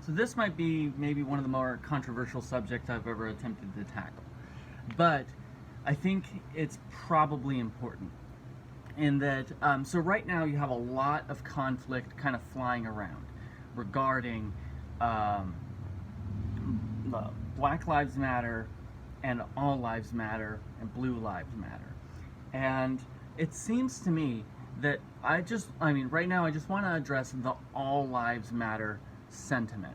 So this might be maybe one of the more controversial subjects I've ever attempted to tackle. But I think it's probably important in that, so right now you have a lot of conflict kind of flying around regarding Black Lives Matter and All Lives Matter and Blue Lives Matter. And it seems to me that right now I just want to address the All Lives Matter sentiment.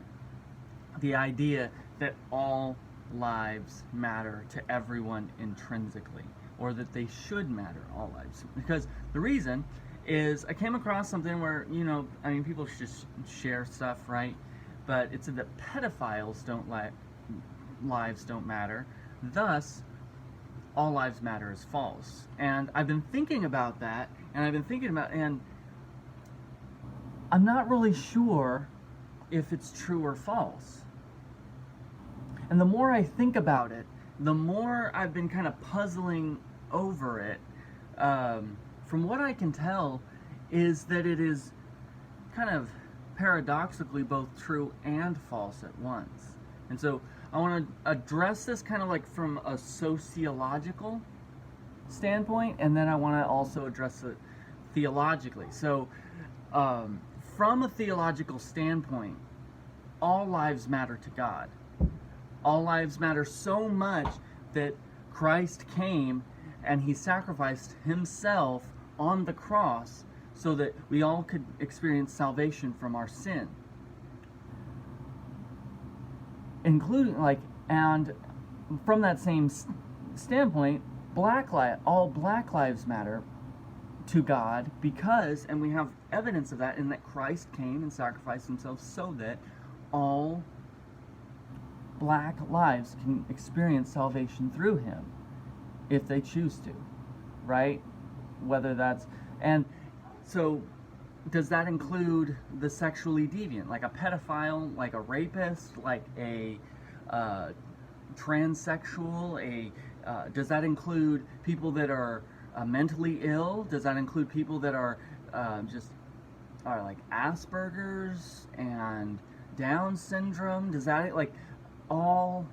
The idea that all lives matter to everyone intrinsically, or that they should matter, all lives. Because the reason is I came across something where, people just share stuff, right? But it said that pedophiles lives don't matter, thus all lives matter is false. And I've been thinking about that, and I'm not really sure if it's true or false. And the more I think about it, the more I've been kind of puzzling over it. From what I can tell, is that it is kind of paradoxically both true and false at once. And so I want to address this kind of like from a sociological standpoint, and then I want to also address it theologically. So from a theological standpoint, all lives matter to God. All lives matter so much that Christ came and he sacrificed himself on the cross so that we all could experience salvation from our sin. Including, and from that same standpoint, all black lives matter to God because, and we have evidence of that in that Christ came and sacrificed himself so that all black lives can experience salvation through him if they choose to, right? Whether that's, and so does that include the sexually deviant, like a pedophile, like a rapist, like a transsexual, does that include people that are mentally ill? Does that include people that are like Asperger's and Down syndrome? Does that, all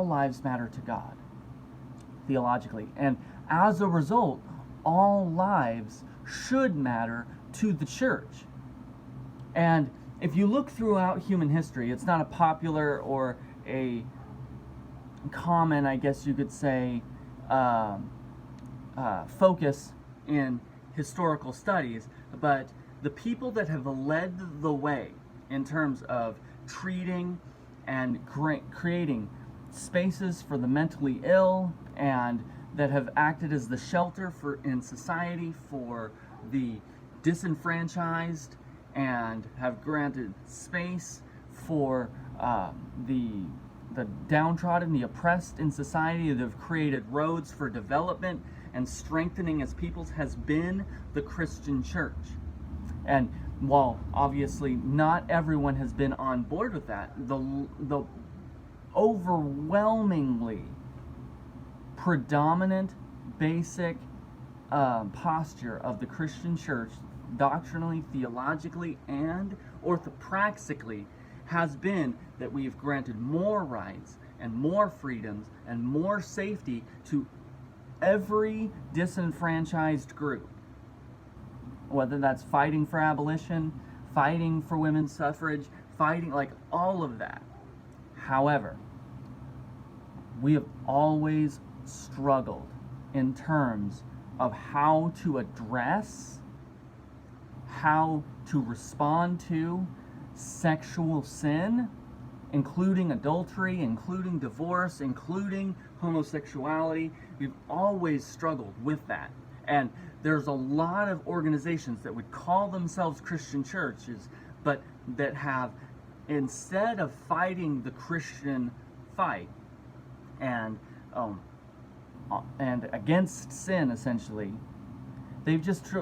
lives matter to God theologically, and as a result, all lives should matter to the church. And if you look throughout human history, it's not a popular or a common, I guess you could say, focus in historical studies, but the people that have led the way in terms of treating and creating spaces for the mentally ill, and that have acted as the shelter in society for the disenfranchised, and have granted space for the downtrodden, the oppressed in society, that have created roads for development and strengthening as peoples, has been the Christian church. And while obviously not everyone has been on board with that, the overwhelmingly predominant basic posture of the Christian church, doctrinally, theologically, and orthopraxically, has been that we have granted more rights and more freedoms and more safety to every disenfranchised group, whether that's fighting for abolition, fighting for women's suffrage, fighting, all of that. However, we have always struggled in terms of how to address, how to respond to sexual sin, including adultery, including divorce, including homosexuality. We've always struggled with that. And there's a lot of organizations that would call themselves Christian churches, but that have, instead of fighting the Christian fight and against sin, essentially, they've just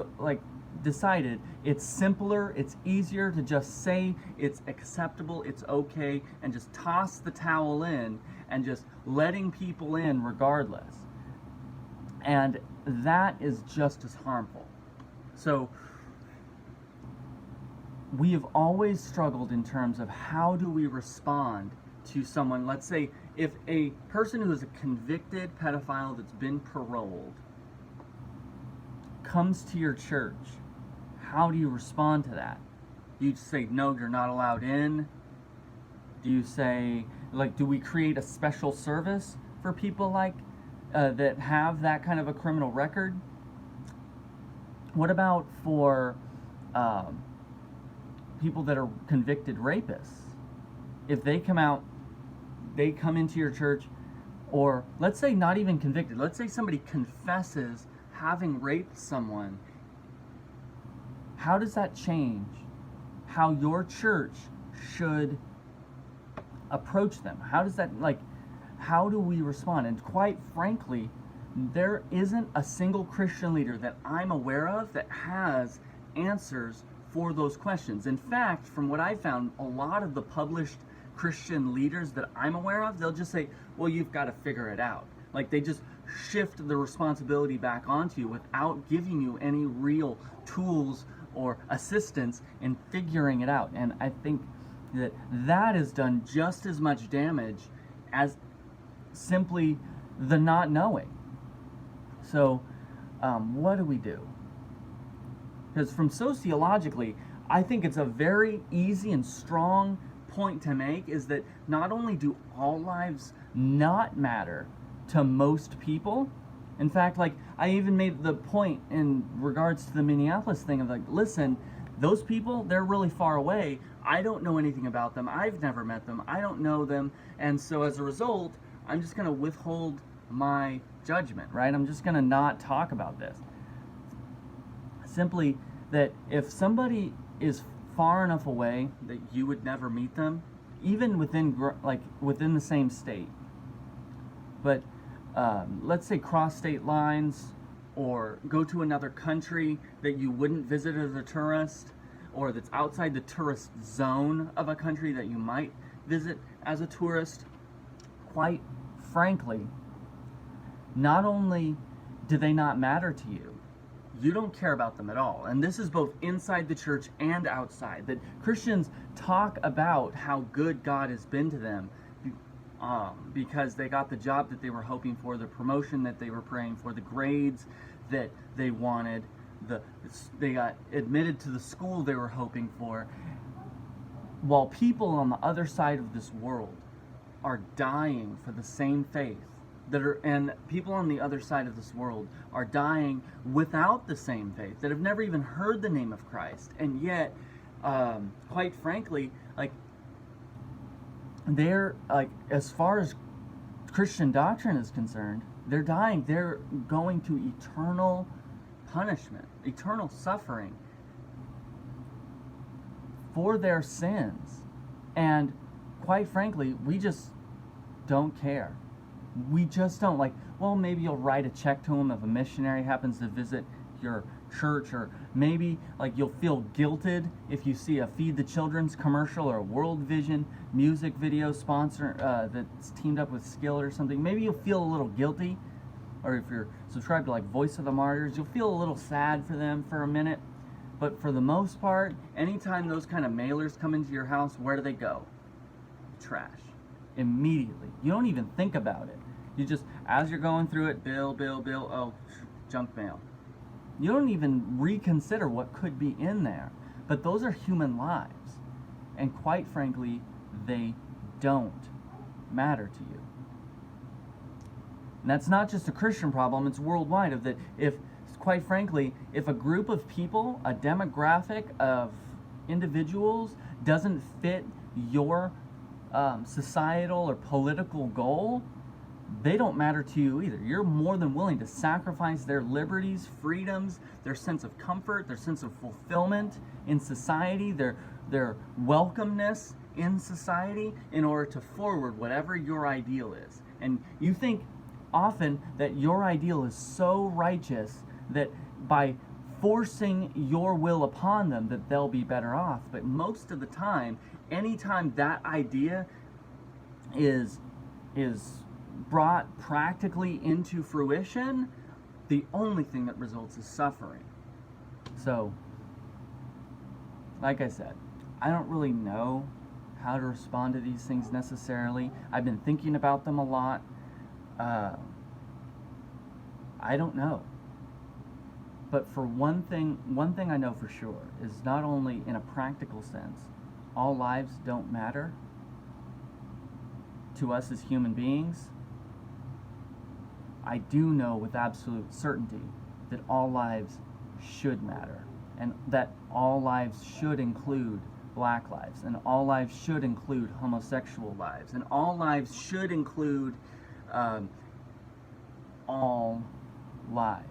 decided it's simpler, it's easier to just say it's acceptable, it's okay, and just toss the towel in and just letting people in regardless. And that is just as harmful. So we have always struggled in terms of how do we respond to someone. Let's say if a person who is a convicted pedophile that's been paroled comes to your church, how do you respond to that? Do you say, no, you're not allowed in? Do you say, like, do we create a special service for people like that have that kind of a criminal record? What about for people that are convicted rapists? If they come out, they come into your church, or let's say not even convicted, let's say somebody confesses having raped someone, how does that change how your church should approach them? How does that, like, how do we respond? And quite frankly, there isn't a single Christian leader that I'm aware of that has answers for those questions. In fact, from what I found, a lot of the published Christian leaders that I'm aware of, they'll just say, well, you've got to figure it out. Like, they just shift the responsibility back onto you without giving you any real tools or assistance in figuring it out. And I think that that has done just as much damage as simply the not knowing. So what do we do? Because from sociologically, I think it's a very easy and strong point to make, is that not only do all lives not matter to most people, in fact, like, I even made the point in regards to the Minneapolis thing of, like, listen, those people, they're really far away. I don't know anything about them. I've never met them. I don't know them. And so as a result, I'm just going to withhold my judgment, right? I'm just going to not talk about this. Simply that if somebody is far enough away that you would never meet them, even within the same state, but let's say cross state lines, or go to another country that you wouldn't visit as a tourist, or that's outside the tourist zone of a country that you might visit as a tourist, quite frankly, not only do they not matter to you, you don't care about them at all. And this is both inside the church and outside, that Christians talk about how good God has been to them because they got the job that they were hoping for, the promotion that they were praying for, the grades that they wanted, they got admitted to the school they were hoping for, while people on the other side of this world are dying for the same faith, and people on the other side of this world are dying without the same faith, that have never even heard the name of Christ, and yet, quite frankly, like, they're, like, as far as Christian doctrine is concerned, they're dying. They're going to eternal punishment, eternal suffering for their sins. And quite frankly, we just don't care. We just don't. Like, well, maybe you'll write a check to them if a missionary happens to visit your church, or maybe, like, you'll feel guilted if you see a Feed the Children's commercial or a World Vision music video sponsor that's teamed up with Skill or something. Maybe you'll feel a little guilty, or if you're subscribed to, like, Voice of the Martyrs, you'll feel a little sad for them for a minute. But for the most part, anytime those kind of mailers come into your house, where do they go? Trash. Immediately. You don't even think about it. You just, as you're going through it, bill, oh, junk mail. You don't even reconsider what could be in there. But those are human lives. And quite frankly, they don't matter to you. And that's not just a Christian problem, it's worldwide, of that if, quite frankly, if a group of people, a demographic of individuals doesn't fit your societal or political goal, they don't matter to you either. You're more than willing to sacrifice their liberties, freedoms, their sense of comfort, their sense of fulfillment in society, their welcomeness in society, in order to forward whatever your ideal is. And you think often that your ideal is so righteous that by forcing your will upon them that they'll be better off. But most of the time, anytime that idea is brought practically into fruition, the only thing that results is suffering. So like I said, I don't really know how to respond to these things necessarily. I've been thinking about them a lot. I don't know. But for one thing I know for sure is not only in a practical sense, all lives don't matter to us as human beings. I do know with absolute certainty that all lives should matter, and that all lives should include black lives, and all lives should include homosexual lives, and all lives should include all lives.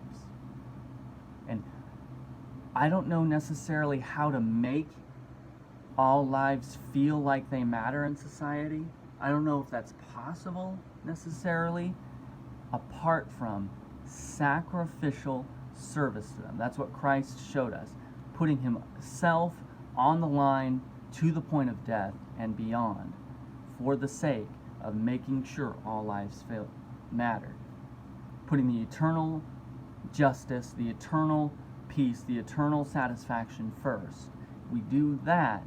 And I don't know necessarily how to make all lives feel like they matter in society. I don't know if that's possible necessarily, apart from sacrificial service to them. That's what Christ showed us, putting himself on the line to the point of death and beyond for the sake of making sure all lives mattered, putting the eternal justice, the eternal peace, the eternal satisfaction first. If we do that,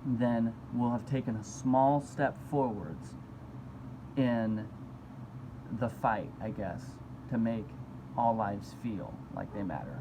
then we'll have taken a small step forwards in the fight, I guess, to make all lives feel like they matter.